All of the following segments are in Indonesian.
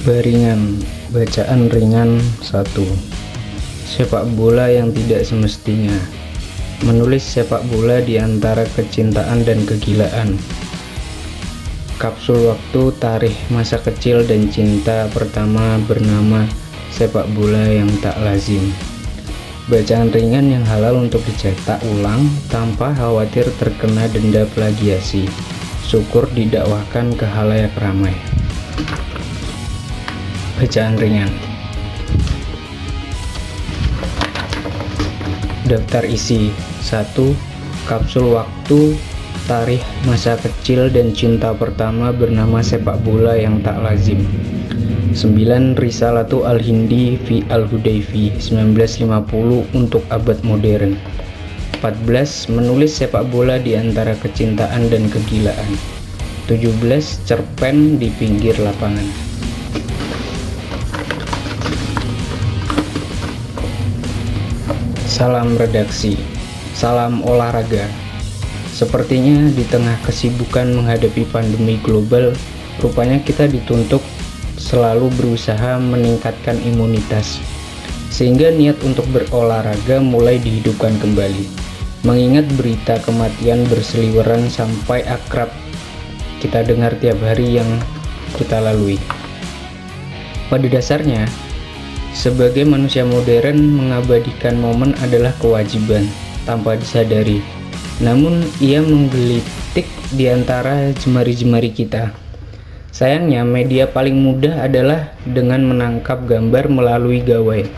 Baringan, bacaan ringan 1. Sepak bola yang tidak semestinya. Menulis sepak bola di antara kecintaan dan kegilaan. Kapsul waktu, tarikh masa kecil dan cinta pertama bernama sepak bola yang tak lazim. Bacaan ringan yang halal untuk dicetak ulang tanpa khawatir terkena denda plagiasi. Syukur didakwahkan ke khalayak ramai. Bacaan ringan. Daftar isi 1. Kapsul waktu, tarikh masa kecil dan cinta pertama bernama sepak bola yang tak lazim. 9. Risalatu al-Hindi fi al-Hudayfi 1950 untuk abad modern. 14. Menulis sepak bola di antara kecintaan dan kegilaan. 17. Cerpen di pinggir lapangan. Salam redaksi, salam olahraga. Sepertinya di tengah kesibukan menghadapi pandemi global, rupanya kita dituntut selalu berusaha meningkatkan imunitas, sehingga niat untuk berolahraga mulai dihidupkan kembali. Mengingat berita kematian berseliweran sampai akrab kita dengar tiap hari yang kita lalui. Pada dasarnya, sebagai manusia modern, mengabadikan momen adalah kewajiban tanpa disadari. Namun, ia menggelitik di antara jemari-jemari kita. Sayangnya, media paling mudah adalah dengan menangkap gambar melalui gawai.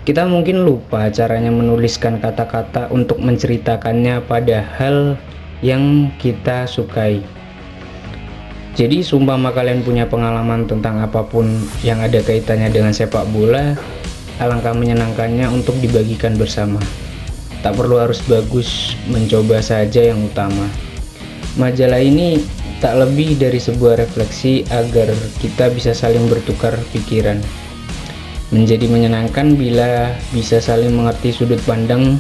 Kita mungkin lupa caranya menuliskan kata-kata untuk menceritakannya pada hal yang kita sukai. Jadi seumpama kalian punya pengalaman tentang apapun yang ada kaitannya dengan sepak bola, alangkah menyenangkannya untuk dibagikan bersama. Tak perlu harus bagus, mencoba saja yang utama. Majalah ini tak lebih dari sebuah refleksi agar kita bisa saling bertukar pikiran. Menjadi menyenangkan bila bisa saling mengerti sudut pandang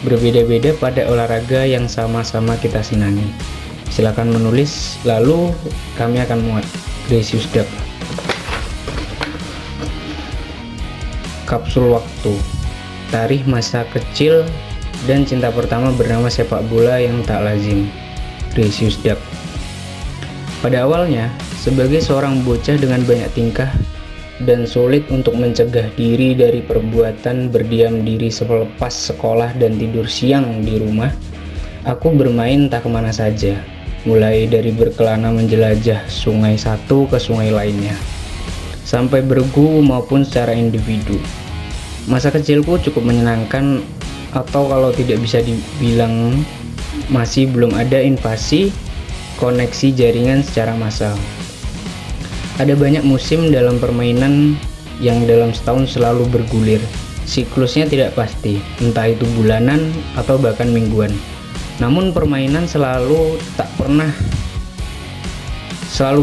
berbeda-beda pada olahraga yang sama-sama kita senangi. Silakan menulis, lalu kami akan muat. Gracious Duck. Kapsul waktu, tarikh masa kecil dan cinta pertama bernama sepak bola yang tak lazim. Gracious Duck. Pada awalnya, sebagai seorang bocah dengan banyak tingkah dan sulit untuk mencegah diri dari perbuatan berdiam diri selepas sekolah dan tidur siang di rumah, aku bermain tak kemana saja. Mulai dari berkelana menjelajah sungai satu ke sungai lainnya, sampai bergu maupun secara individu. Masa kecilku cukup menyenangkan, atau kalau tidak bisa dibilang masih belum ada invasi koneksi jaringan secara massal. Ada banyak musim dalam permainan yang dalam setahun selalu bergulir. Siklusnya tidak pasti, entah itu bulanan atau bahkan mingguan. Namun permainan selalu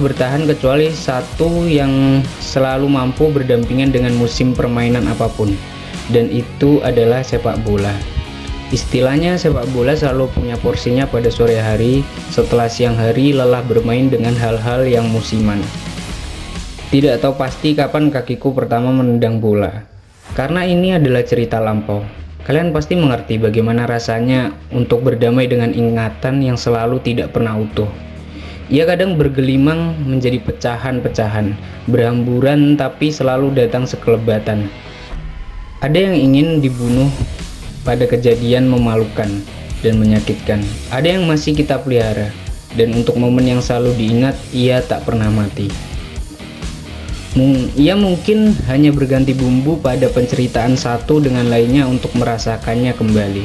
bertahan kecuali satu yang selalu mampu berdampingan dengan musim permainan apapun, dan itu adalah sepak bola. Istilahnya sepak bola selalu punya porsinya pada sore hari, setelah siang hari lelah bermain dengan hal-hal yang musiman. Tidak tahu pasti kapan kakiku pertama menendang bola, karena ini adalah cerita lampau. Kalian pasti mengerti bagaimana rasanya untuk berdamai dengan ingatan yang selalu tidak pernah utuh. Ia kadang bergelimang menjadi pecahan-pecahan, berhamburan tapi selalu datang sekelebatan. Ada yang ingin dibunuh pada kejadian memalukan dan menyakitkan. Ada yang masih kita pelihara, dan untuk momen yang selalu diingat, ia tak pernah mati. Ia mungkin hanya berganti bumbu pada penceritaan satu dengan lainnya untuk merasakannya kembali.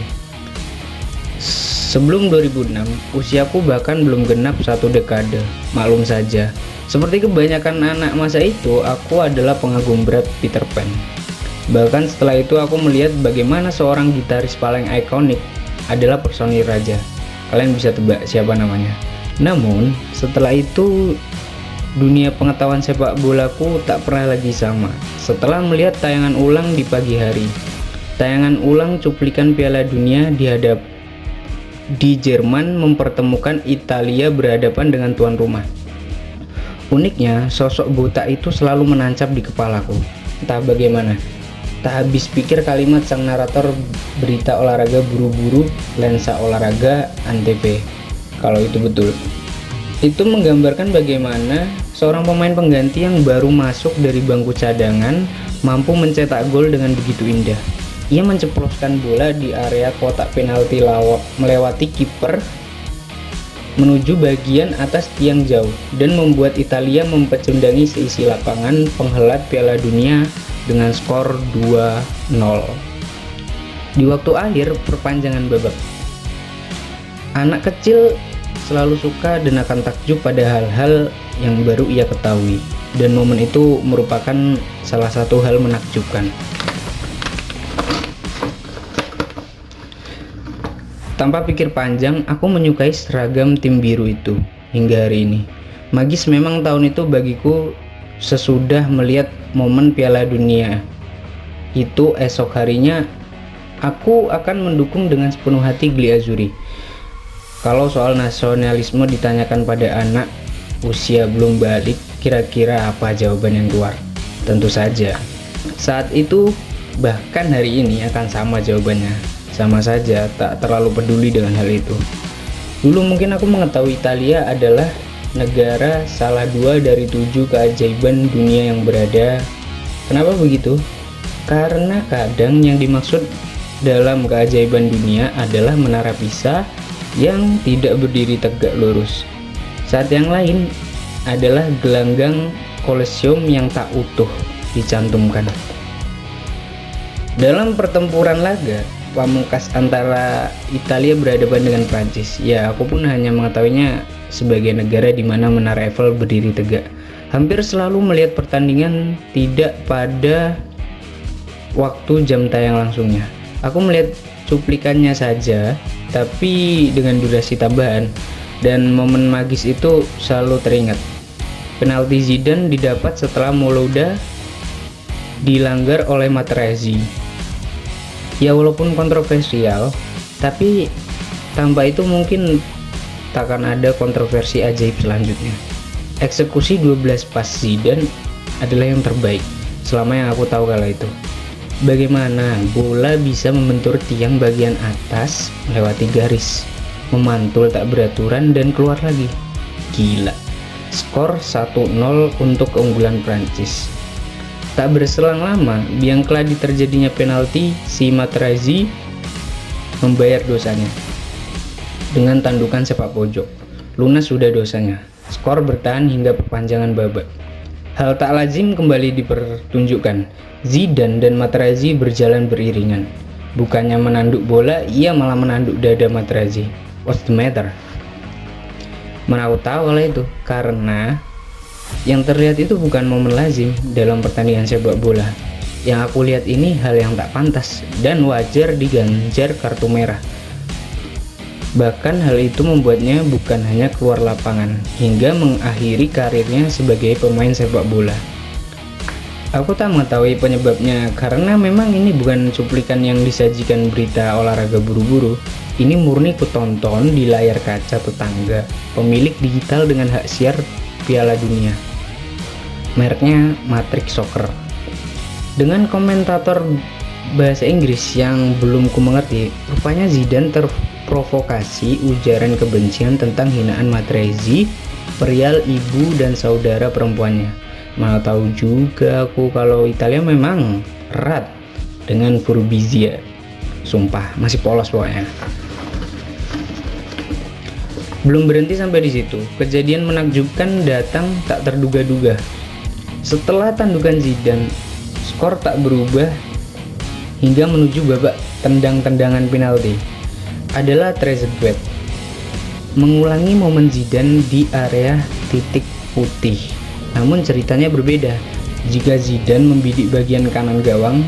Sebelum 2006, usiaku bahkan belum genap satu dekade. Maklum saja, seperti kebanyakan anak masa itu, aku adalah pengagum berat Peter Pan. Bahkan setelah itu aku melihat bagaimana seorang gitaris paling ikonik adalah personil raja. Kalian bisa tebak siapa namanya. Namun, setelah itu dunia pengetahuan sepak bolaku tak pernah lagi sama. Setelah melihat tayangan ulang di pagi hari, tayangan ulang cuplikan Piala Dunia di Jerman mempertemukan Italia berhadapan dengan tuan rumah. Uniknya, sosok botak itu selalu menancap di kepalaku. Entah bagaimana, tak habis pikir kalimat sang narator berita olahraga buru-buru lensa olahraga Antv. Kalau itu betul, itu menggambarkan bagaimana seorang pemain pengganti yang baru masuk dari bangku cadangan mampu mencetak gol dengan begitu indah. Ia menceploskan bola di area kotak penalti melewati kiper menuju bagian atas tiang jauh dan membuat Italia mempecundangi seisi lapangan penghelat Piala Dunia dengan skor 2-0 di waktu akhir perpanjangan babak. Anak kecil selalu suka dan akan takjub pada hal-hal yang baru ia ketahui, dan momen itu merupakan salah satu hal menakjubkan. Tanpa pikir panjang, aku menyukai seragam tim biru itu hingga hari ini. Magis memang tahun itu bagiku sesudah melihat momen Piala Dunia. Itu esok harinya aku akan mendukung dengan sepenuh hati Gliazzurri. Kalau soal nasionalisme ditanyakan pada anak usia belum balik, kira-kira apa jawaban yang keluar? Tentu saja saat itu, bahkan hari ini akan sama jawabannya. Sama saja, tak terlalu peduli dengan hal itu. Dulu mungkin aku mengetahui Italia adalah negara salah 2 dari 7 keajaiban dunia yang berada. Kenapa begitu? Karena kadang yang dimaksud dalam keajaiban dunia adalah Menara Pisa yang tidak berdiri tegak lurus. Saat yang lain adalah gelanggang Colosseum yang tak utuh dicantumkan. Dalam pertempuran laga pamungkas antara Italia berhadapan dengan Prancis, ya aku pun hanya mengetahuinya sebagai negara di mana Menara Eiffel berdiri tegak. Hampir selalu melihat pertandingan tidak pada waktu jam tayang langsungnya. Aku melihat cuplikannya saja, tapi dengan durasi tambahan, dan momen magis itu selalu teringat. Penalti Zidane didapat setelah Malouda dilanggar oleh Materazzi. Ya walaupun kontroversial, tapi tanpa itu mungkin takkan ada kontroversi ajaib selanjutnya. Eksekusi 12 pas Zidane adalah yang terbaik selama yang aku tahu kala itu. Bagaimana bola bisa membentur tiang bagian atas melewati garis, memantul tak beraturan dan keluar lagi. Gila. Skor 1-0 untuk keunggulan Prancis. Tak berselang lama, biangkladi terjadinya penalti, si Materazzi membayar dosanya dengan tandukan sepak pojok. Lunas sudah dosanya. Skor bertahan hingga perpanjangan babak. Hal tak lazim kembali dipertunjukkan. Zidane dan Materazzi berjalan beriringan. Bukannya menanduk bola, ia malah menanduk dada Materazzi. What's the matter? Mana aku tahu kalau itu, karena yang terlihat itu bukan momen lazim dalam pertandingan sepak bola. Yang aku lihat ini hal yang tak pantas dan wajar diganjar kartu merah. Bahkan hal itu membuatnya bukan hanya keluar lapangan hingga mengakhiri karirnya sebagai pemain sepak bola. Aku tak mengetahui penyebabnya karena memang ini bukan cuplikan yang disajikan berita olahraga buru-buru. Ini murni kutonton di layar kaca tetangga, pemilik digital dengan hak siar Piala Dunia. Mereknya Matrix Soccer. Dengan komentator bahasa Inggris yang belum ku mengerti, rupanya Zidane terprovokasi ujaran kebencian tentang hinaan Materazzi, perihal ibu dan saudara perempuannya. Mana tahu juga aku kalau Italia memang erat dengan Furbizia. Sumpah, masih polos pokoknya. Belum berhenti sampai di situ, kejadian menakjubkan datang tak terduga-duga. Setelah tandukan Zidane, skor tak berubah hingga menuju babak tendang-tendangan penalti. Adalah Trezeguet mengulangi momen Zidane di area titik putih. Namun ceritanya berbeda. Jika Zidane membidik bagian kanan gawang,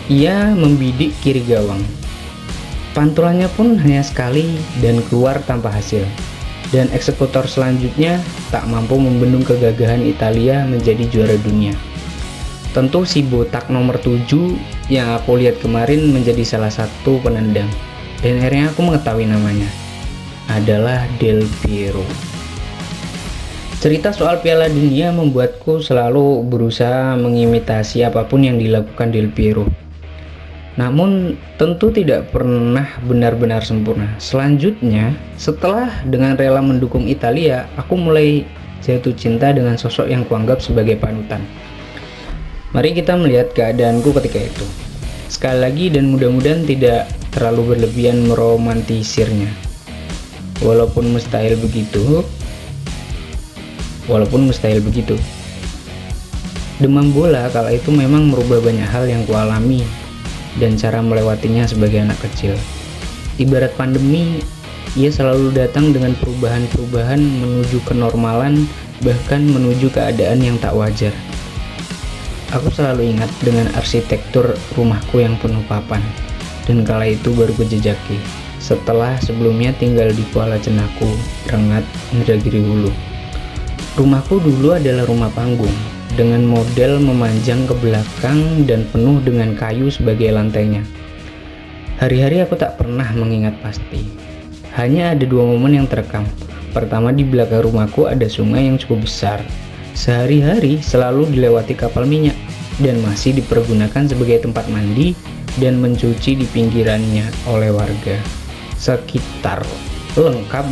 ia membidik kiri gawang. Pantulannya pun hanya sekali dan keluar tanpa hasil. Dan eksekutor selanjutnya tak mampu membendung kegagahan Italia menjadi juara dunia. Tentu si botak nomor 7 yang aku lihat kemarin menjadi salah satu penendang. Dan akhirnya aku mengetahui namanya. Adalah Del Piero. Cerita soal Piala Dunia membuatku selalu berusaha mengimitasi apapun yang dilakukan Del Piero. Namun tentu tidak pernah benar-benar sempurna. Selanjutnya, setelah dengan rela mendukung Italia, aku mulai jatuh cinta dengan sosok yang kuanggap sebagai panutan. Mari kita melihat keadaanku ketika itu. Sekali lagi, dan mudah-mudahan tidak terlalu berlebihan meromantisirnya. Walaupun mustahil begitu, demam bola kala itu memang merubah banyak hal yang kualami dan cara melewatinya sebagai anak kecil. Ibarat pandemi, ia selalu datang dengan perubahan-perubahan menuju kenormalan, bahkan menuju keadaan yang tak wajar. Aku selalu ingat dengan arsitektur rumahku yang penuh papan, dan kala itu baru kujejaki, setelah sebelumnya tinggal di Kuala Cenaku, Rengat, Indragiri Hulu. Rumahku dulu adalah rumah panggung, dengan model memanjang ke belakang dan penuh dengan kayu sebagai lantainya. Hari-hari aku tak pernah mengingat pasti. Hanya ada 2 momen yang terekam. Pertama, di belakang rumahku ada sungai yang cukup besar. Sehari-hari selalu dilewati kapal minyak dan masih dipergunakan sebagai tempat mandi dan mencuci di pinggirannya oleh warga sekitar, lengkap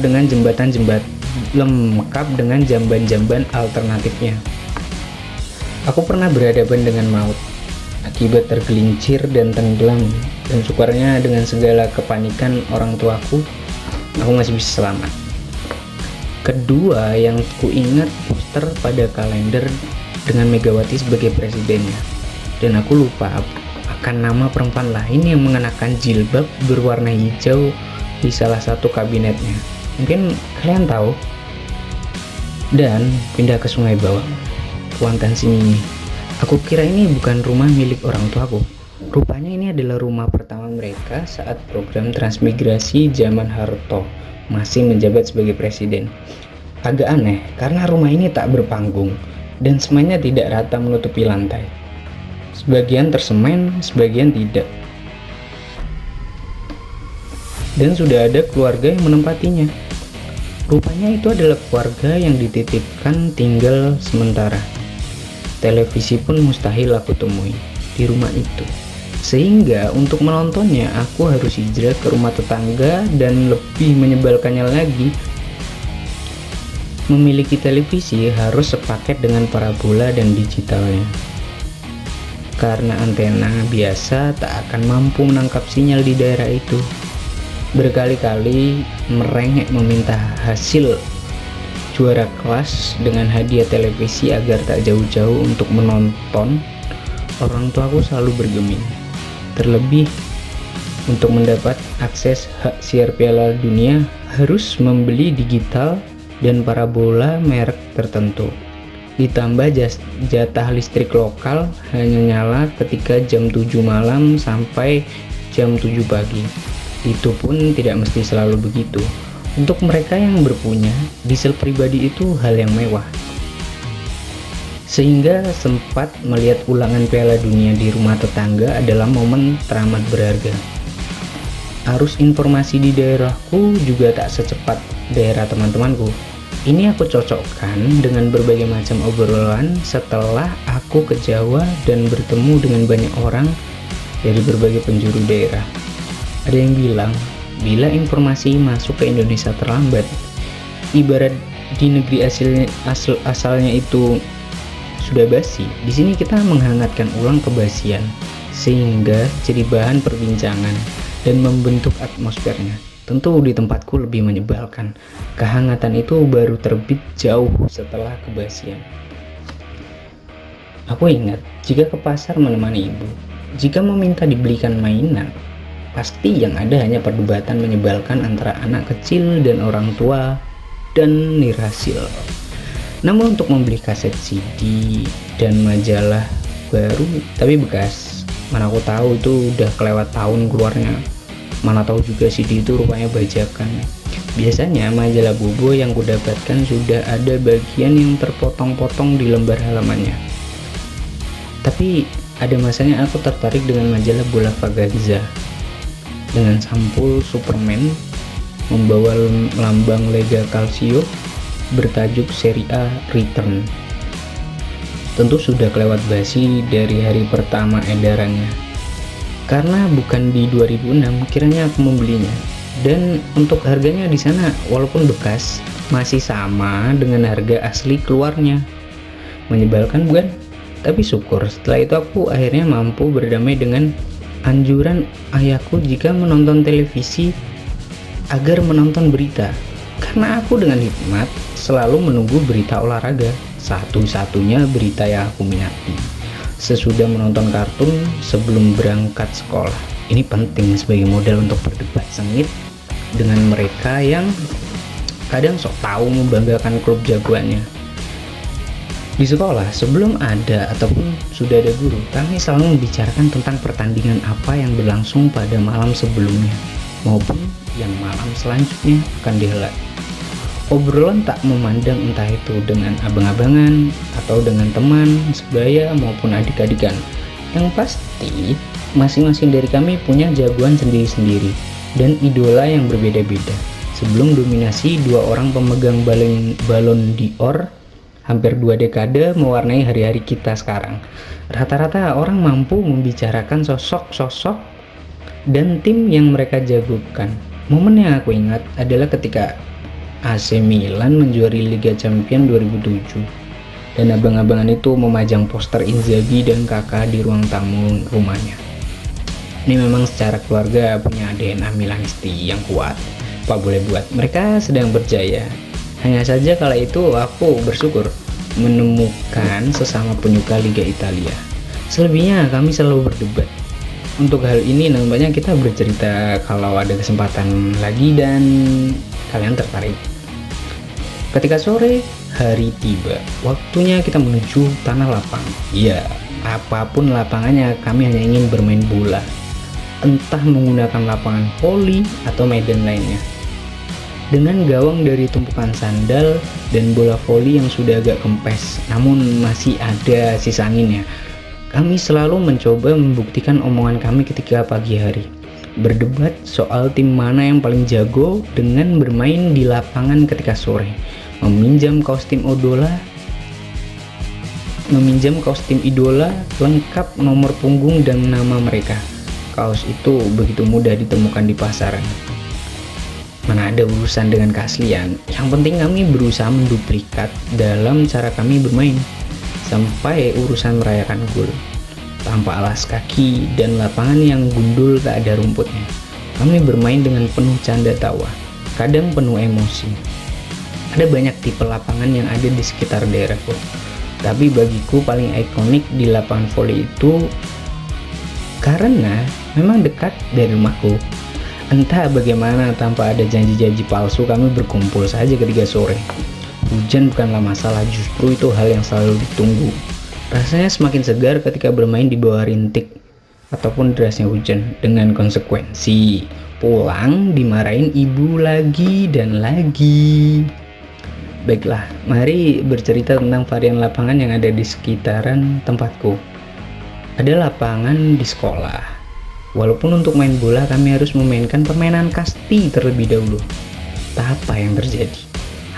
dengan jamban-jamban alternatifnya. Aku pernah berhadapan dengan maut akibat tergelincir dan tenggelam, dan syukurnya dengan segala kepanikan orang tuaku, aku masih bisa selamat. Kedua, yang ku ingat poster pada kalender dengan Megawati sebagai presidennya, dan aku lupa akan nama perempuan lain yang mengenakan jilbab berwarna hijau di salah satu kabinetnya. Mungkin kalian tahu. Dan pindah ke Sungai Bawang, Kuantan sini. Aku kira ini bukan rumah milik orang tuaku. Rupanya ini adalah rumah pertama mereka saat program transmigrasi zaman Harto masih menjabat sebagai presiden. Agak aneh karena rumah ini tak berpanggung dan semuanya tidak rata menutupi lantai. Sebagian tersemen, sebagian tidak. Dan sudah ada keluarga yang menempatinya. Rupanya itu adalah keluarga yang dititipkan tinggal sementara. Televisi pun mustahil aku temui di rumah itu. Sehingga untuk menontonnya aku harus hijrah ke rumah tetangga, dan lebih menyebalkannya lagi, memiliki televisi harus sepaket dengan parabola dan digitalnya. Karena antena biasa tak akan mampu menangkap sinyal di daerah itu. Berkali-kali merengek meminta hasil juara kelas dengan hadiah televisi agar tak jauh-jauh untuk menonton. Orang tuaku selalu bergeming. Terlebih untuk mendapat akses hak siar Piala Dunia harus membeli digital dan parabola merek tertentu. Ditambah jatah listrik lokal hanya nyala ketika jam 7 malam sampai jam 7 pagi. Itu pun tidak mesti selalu begitu. Untuk mereka yang berpunya, diesel pribadi itu hal yang mewah. Sehingga sempat melihat ulangan Piala Dunia di rumah tetangga adalah momen teramat berharga. Arus informasi di daerahku juga tak secepat daerah teman-temanku. Ini aku cocokkan dengan berbagai macam obrolan setelah aku ke Jawa dan bertemu dengan banyak orang dari berbagai penjuru daerah. Ada yang bilang, bila informasi masuk ke Indonesia terlambat, ibarat di negeri asalnya itu sudah basi, di sini kita menghangatkan ulang kebasian sehingga jadi bahan perbincangan dan membentuk atmosfernya. Tentu di tempatku lebih menyebalkan. Kehangatan itu baru terbit jauh setelah kebasian. Aku ingat, jika ke pasar menemani ibu, jika meminta dibelikan mainan, pasti yang ada hanya perdebatan menyebalkan antara anak kecil dan orang tua dan nirhasil. Namun untuk membeli kaset CD dan majalah baru tapi bekas, mana aku tahu itu udah kelewat tahun keluarnya. Mana tahu juga CD itu rupanya bajakan. Biasanya majalah Bobo yang kudapatkan sudah ada bagian yang terpotong-potong di lembar halamannya. Tapi ada masanya aku tertarik dengan majalah Bola Fagaza dengan sampul Superman membawa lambang Lega Calcio bertajuk Serie A Return. Tentu sudah kelewat basi dari hari pertama edarannya, karena bukan di 2006 kiranya aku membelinya. Dan untuk harganya di sana walaupun bekas masih sama dengan harga asli keluarnya. Menyebalkan bukan? Tapi syukur setelah itu aku akhirnya mampu berdamai dengan anjuran ayahku jika menonton televisi agar menonton berita. Karena aku dengan hikmat selalu menunggu berita olahraga, satu-satunya berita yang aku minati. Sesudah menonton kartun sebelum berangkat sekolah. Ini penting sebagai modal untuk berdebat sengit dengan mereka yang kadang sok tahu membanggakan klub jagoannya. Di sekolah, sebelum ada ataupun sudah ada guru, kami selalu membicarakan tentang pertandingan apa yang berlangsung pada malam sebelumnya maupun yang malam selanjutnya akan dihelat. Obrolan tak memandang entah itu dengan abang-abangan atau dengan teman sebaya maupun adik-adikan. Yang pasti, masing-masing dari kami punya jagoan sendiri-sendiri dan idola yang berbeda-beda. Sebelum dominasi dua orang pemegang Ballon d'Or hampir 2 dekade mewarnai hari-hari kita sekarang, rata-rata orang mampu membicarakan sosok-sosok dan tim yang mereka jagokan. Momen yang aku ingat adalah ketika AC Milan menjuari Liga Champions 2007 dan abang-abangan itu memajang poster Inzaghi dan Kakak di ruang tamu rumahnya. Ini memang secara keluarga punya DNA Milanisti yang kuat. Apa boleh buat, mereka sedang berjaya. Hanya saja kala itu aku bersyukur menemukan sesama penyuka Liga Italia. Selebihnya kami selalu berdebat. Untuk hal ini nampaknya kita bercerita kalau ada kesempatan lagi dan kalian tertarik. Ketika sore hari tiba, waktunya kita menuju tanah lapang. Ya, apapun lapangannya, kami hanya ingin bermain bola. Entah menggunakan lapangan voli atau medan lainnya. Dengan gawang dari tumpukan sandal dan bola voli yang sudah agak kempes, namun masih ada sisa anginnya, kami selalu mencoba membuktikan omongan kami ketika pagi hari. Berdebat soal tim mana yang paling jago dengan bermain di lapangan ketika sore. Meminjam kaos tim idola lengkap nomor punggung dan nama mereka. Kaos itu begitu mudah ditemukan di pasaran. Mana ada urusan dengan keaslian. Yang penting kami berusaha menduplikat dalam cara kami bermain. Sampai urusan merayakan gol tanpa alas kaki dan lapangan yang gundul tak ada rumputnya. Kami bermain dengan penuh canda tawa, kadang penuh emosi. Ada banyak tipe lapangan yang ada di sekitar daerahku, tapi bagiku paling ikonik di lapangan voli itu karena memang dekat dari rumahku. Entah bagaimana, tanpa ada janji-janji palsu kami berkumpul saja ketika sore. Hujan bukanlah masalah, justru itu hal yang selalu ditunggu. Rasanya semakin segar ketika bermain di bawah rintik ataupun derasnya hujan, dengan konsekuensi pulang dimarahin ibu lagi dan lagi. Baiklah, mari bercerita tentang varian lapangan yang ada di sekitaran tempatku. Ada lapangan di sekolah. Walaupun untuk main bola kami harus memainkan permainan kasti terlebih dahulu. Apa yang terjadi?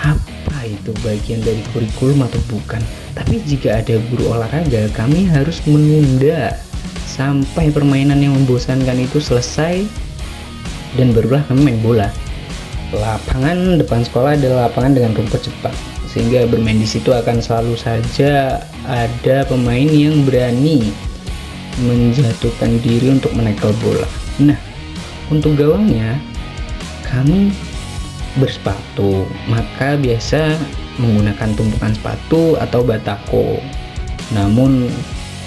Apa itu bagian dari kurikulum atau bukan? Tapi jika ada guru olahraga, kami harus menunda sampai permainan yang membosankan itu selesai dan barulah kami main bola. Lapangan depan sekolah adalah lapangan dengan rumput cepat, sehingga bermain di situ akan selalu saja ada pemain yang berani menjatuhkan diri untuk menekel bola. Nah, untuk gawangnya kami bersepatu, maka biasa menggunakan tumpukan sepatu atau batako. Namun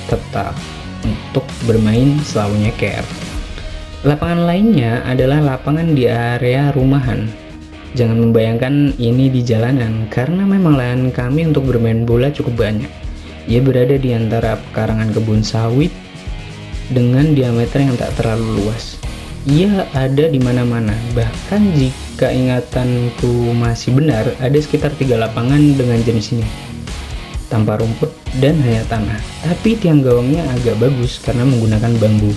tetap untuk bermain selalu nyeker. Lapangan lainnya adalah lapangan di area rumahan. Jangan membayangkan ini di jalanan, karena memang lahan kami untuk bermain bola cukup banyak. Ia berada di antara pekarangan kebun sawit dengan diameter yang tak terlalu luas. Ia ada di mana-mana, bahkan jika ingatanku masih benar, ada sekitar 3 lapangan dengan jenis ini, tanpa rumput dan hanya tanah. Tapi tiang gawangnya agak bagus karena menggunakan bambu.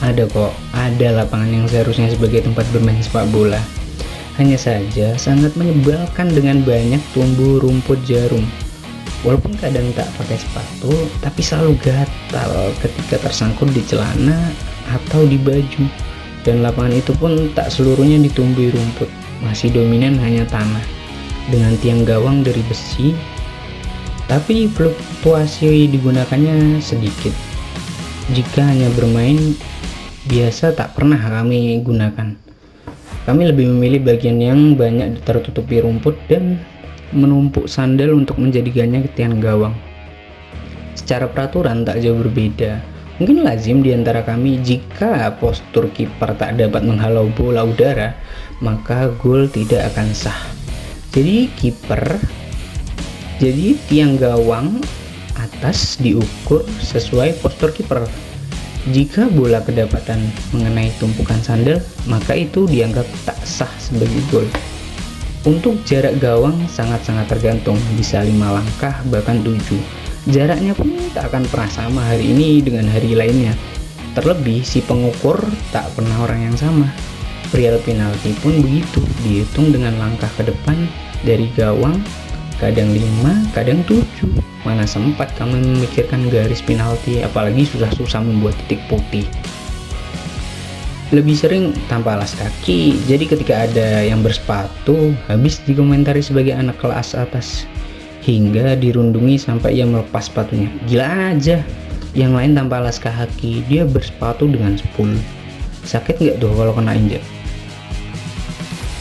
Ada lapangan yang seharusnya sebagai tempat bermain sepak bola. Hanya saja sangat menyebalkan dengan banyak tumbuh rumput jarum. Walaupun kadang tak pakai sepatu, tapi selalu gatal ketika tersangkut di celana atau di baju. Dan lapangan itu pun tak seluruhnya ditumbuhi rumput, masih dominan hanya tanah dengan tiang gawang dari besi, tapi fluktuasi digunakannya sedikit. Jika hanya bermain biasa tak pernah kami gunakan. Kami lebih memilih bagian yang banyak tertutupi rumput dan menumpuk sandal untuk menjadikannya tiang gawang. Secara peraturan tak jauh berbeda. Mungkin lazim di antara kami jika postur kiper tak dapat menghalau bola udara, maka gol tidak akan sah. Jadi tiang gawang atas diukur sesuai postur kiper. Jika bola kedapatan mengenai tumpukan sandal, maka itu dianggap tak sah sebagai gol. Untuk jarak gawang sangat-sangat tergantung, bisa 5 langkah bahkan 7. Jaraknya pun tak akan pernah sama hari ini dengan hari lainnya. Terlebih si pengukur tak pernah orang yang sama. Perihal penalti pun begitu, dihitung dengan langkah ke depan dari gawang, kadang 5, kadang 7. Mana sempat kami memikirkan garis penalti, apalagi susah-susah membuat titik putih. Lebih sering tanpa alas kaki, jadi ketika ada yang bersepatu, habis dikomentari sebagai anak kelas atas, hingga dirundungi sampai ia melepas sepatunya. Gila aja, yang lain tanpa alas kaki, dia bersepatu dengan spool. Sakit nggak tuh kalau kena injek?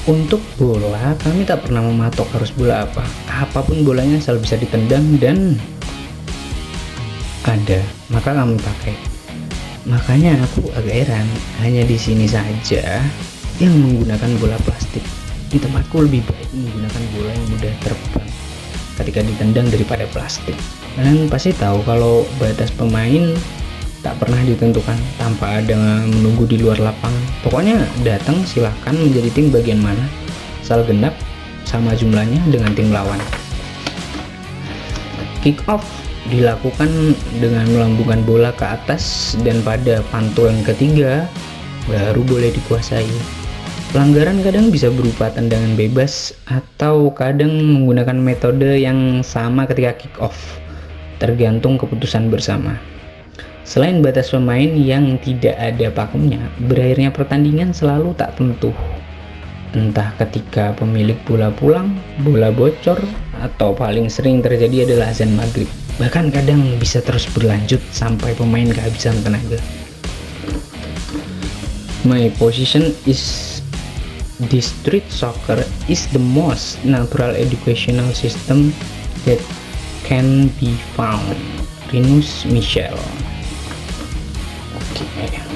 Untuk bola, kami tak pernah mematok harus bola apa. Apapun bolanya selalu bisa ditendang dan ada, maka kami pakai. Makanya aku agak heran, hanya di sini saja yang menggunakan bola plastik. Di tempatku lebih baik menggunakan bola yang mudah terbang ketika ditendang daripada plastik. Kalian pasti tahu kalau batas pemain tak pernah ditentukan tanpa ada menunggu di luar lapangan. Pokoknya datang silahkan menjadi tim bagian mana, asal genap sama jumlahnya dengan tim lawan. Kick off dilakukan dengan melambungkan bola ke atas dan pada pantul yang ketiga baru boleh dikuasai. Pelanggaran kadang bisa berupa tendangan bebas atau kadang menggunakan metode yang sama ketika kick off, tergantung keputusan bersama. Selain batas pemain yang tidak ada pakemnya, berakhirnya pertandingan selalu tak tentu. Entah ketika pemilik bola pulang, bola bocor, atau paling sering terjadi adalah azan maghrib. Bahkan kadang bisa terus berlanjut sampai pemain kehabisan tenaga. My position is this street soccer is the most natural educational system that can be found. Rinus Michel. Okay.